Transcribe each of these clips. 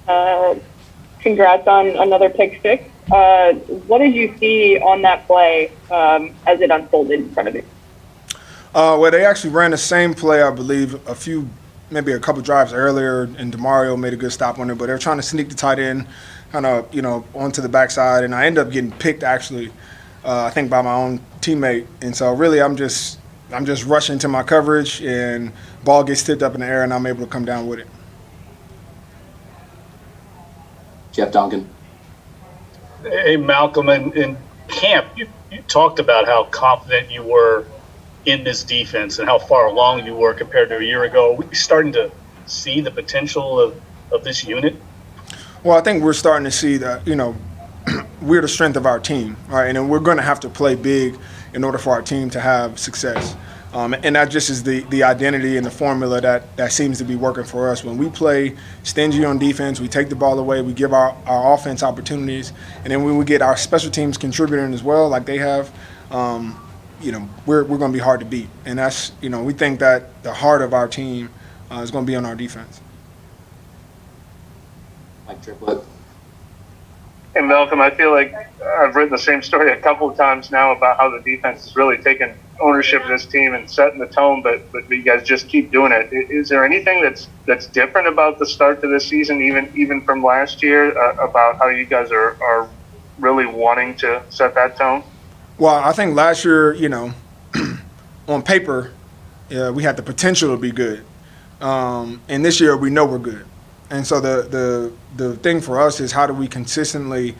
Congrats on another pick-6. What did you see on that play as it unfolded in front of you? Well, they actually ran the same play, I believe, maybe a couple drives earlier, and DeMario made a good stop on it. But they're trying to sneak the tight end, kind of, onto the backside, and I ended up getting picked actually, I think by my own teammate. And so really, I'm just rushing to my coverage, and ball gets tipped up in the air, and I'm able to come down with it. Jeff Duncan. Hey, Malcolm, in camp, you talked about how confident you were in this defense and how far along you were compared to a year ago. Are we starting to see the potential of this unit? Well, I think we're starting to see that, we're the strength of our team, right? And we're going to have to play big in order for our team to have success. And that just is the identity and the formula that seems to be working for us. When we play stingy on defense, we take the ball away, we give our offense opportunities, and then when we get our special teams contributing as well, like they have, we're going to be hard to beat. And that's, we think that the heart of our team is going to be on our defense. Mike Triplett. Hey, Malcolm, I feel like I've written the same story a couple of times now about how the defense has really taken ownership of this team and setting the tone, but you guys just keep doing it. Is there anything that's different about the start to this season, even from last year, about how you guys are really wanting to set that tone? Well, I think last year, on paper, we had the potential to be good. And this year we know we're good. And so the thing for us is how do we consistently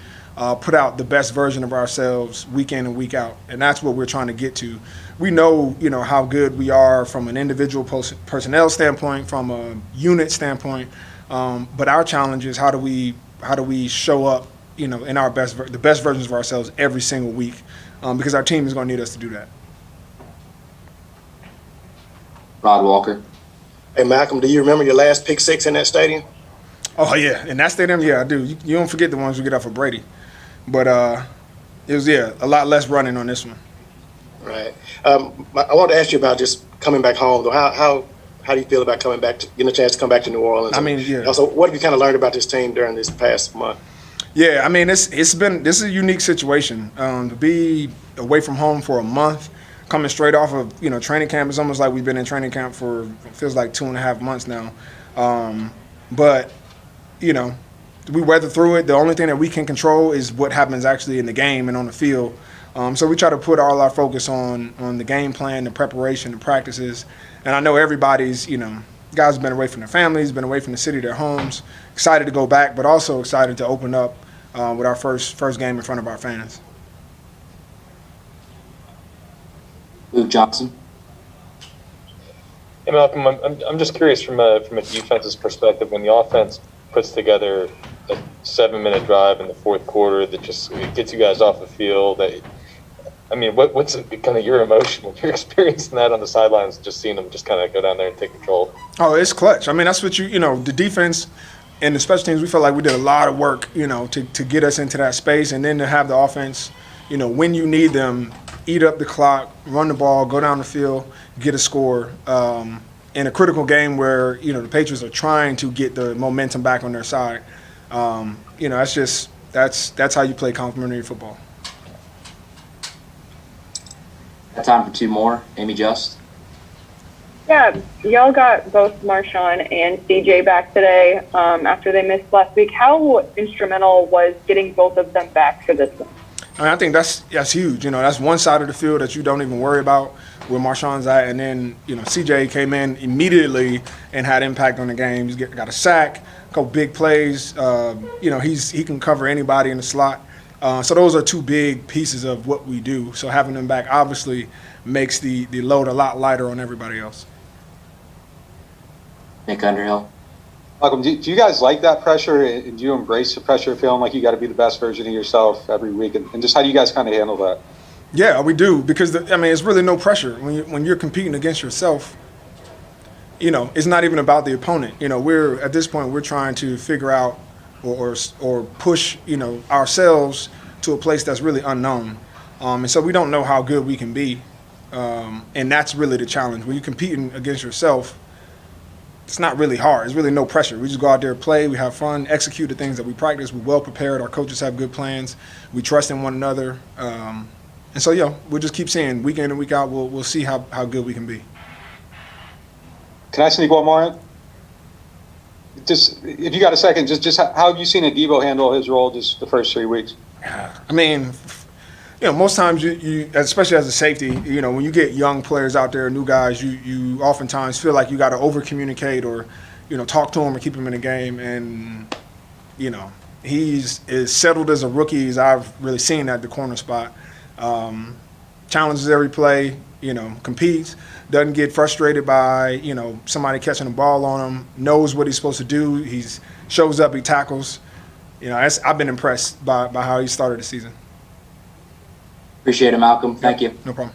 put out the best version of ourselves week in and week out. And that's what we're trying to get to. We know, how good we are from an individual personnel standpoint, from a unit standpoint. But our challenge is how do we show up, in our the best versions of ourselves every single week, because our team is going to need us to do that. Rod Walker. Hey, Malcolm, do you remember your last pick-6 in that stadium? Oh, yeah. In that stadium, yeah, I do. You don't forget the ones we get off of Brady. But it was, a lot less running on this one. Right. I wanted to ask you about just coming back home, though. How do you feel about getting a chance to come back to New Orleans? I mean, yeah. Also, what have you kind of learned about this team during this past month? Yeah, I mean, this is a unique situation. To be away from home for a month, coming straight off of, training camp, it's almost like we've been in training camp for, it feels like 2.5 months now. But, we weather through it. The only thing that we can control is what happens actually in the game and on the field. So we try to put all our focus on the game plan, the preparation, the practices. And I know everybody's, guys have been away from their families, been away from the city, their homes, excited to go back, but also excited to open up with our first game in front of our fans. Luke Johnson. Hey, Malcolm, I'm just curious from a defense's perspective, when the offense puts together a 7-minute drive in the fourth quarter that just gets you guys off the field. What's kind of your emotion when you're experiencing that on the sidelines, just seeing them just kind of go down there and take control? Oh, it's clutch. I mean, that's what the defense and the special teams, we felt like we did a lot of work, to get us into that space, and then to have the offense, when you need them, eat up the clock, run the ball, go down the field, get a score. In a critical game where, the Patriots are trying to get the momentum back on their side. That's how you play complementary football. Got time for two more. Amy Just. Yeah, y'all got both Marshawn and CJ back today after they missed last week. How instrumental was getting both of them back for this one? I think that's huge. That's one side of the field that you don't even worry about where Marshawn's at. And then, CJ came in immediately and had impact on the game. He's got a sack, a couple big plays. He can cover anybody in the slot. So those are two big pieces of what we do. So having them back obviously makes the load a lot lighter on everybody else. Nick Underhill. Malcolm, do you guys like that pressure, and do you embrace the pressure, feeling like you got to be the best version of yourself every week? And just how do you guys kind of handle that? Yeah, we do, because it's really no pressure when you're competing against yourself. It's not even about the opponent. We're at this point we're trying to figure out or push ourselves to a place that's really unknown, and so we don't know how good we can be, and that's really the challenge when you're competing against yourself. it's not really hard. It's really no pressure. We just go out there, play, we have fun, execute the things that we practice. We're well prepared. Our coaches have good plans. We trust in one another. And so, yeah, we'll just keep seeing week in and week out. We'll see how good we can be. Can I sneak one more in? Just, if you got a second, just how have you seen Adebo handle his role just the first 3 weeks? I mean, most times you especially as a safety, when you get young players out there, new guys, you oftentimes feel like you got to over communicate or, talk to them or keep them in the game. And, he's as settled as a rookie as I've really seen at the corner spot. Challenges every play, competes, doesn't get frustrated by, somebody catching the ball on him, knows what he's supposed to do. He shows up, he tackles. I've been impressed by how he started the season. Appreciate it, Malcolm. Thank you. No problem.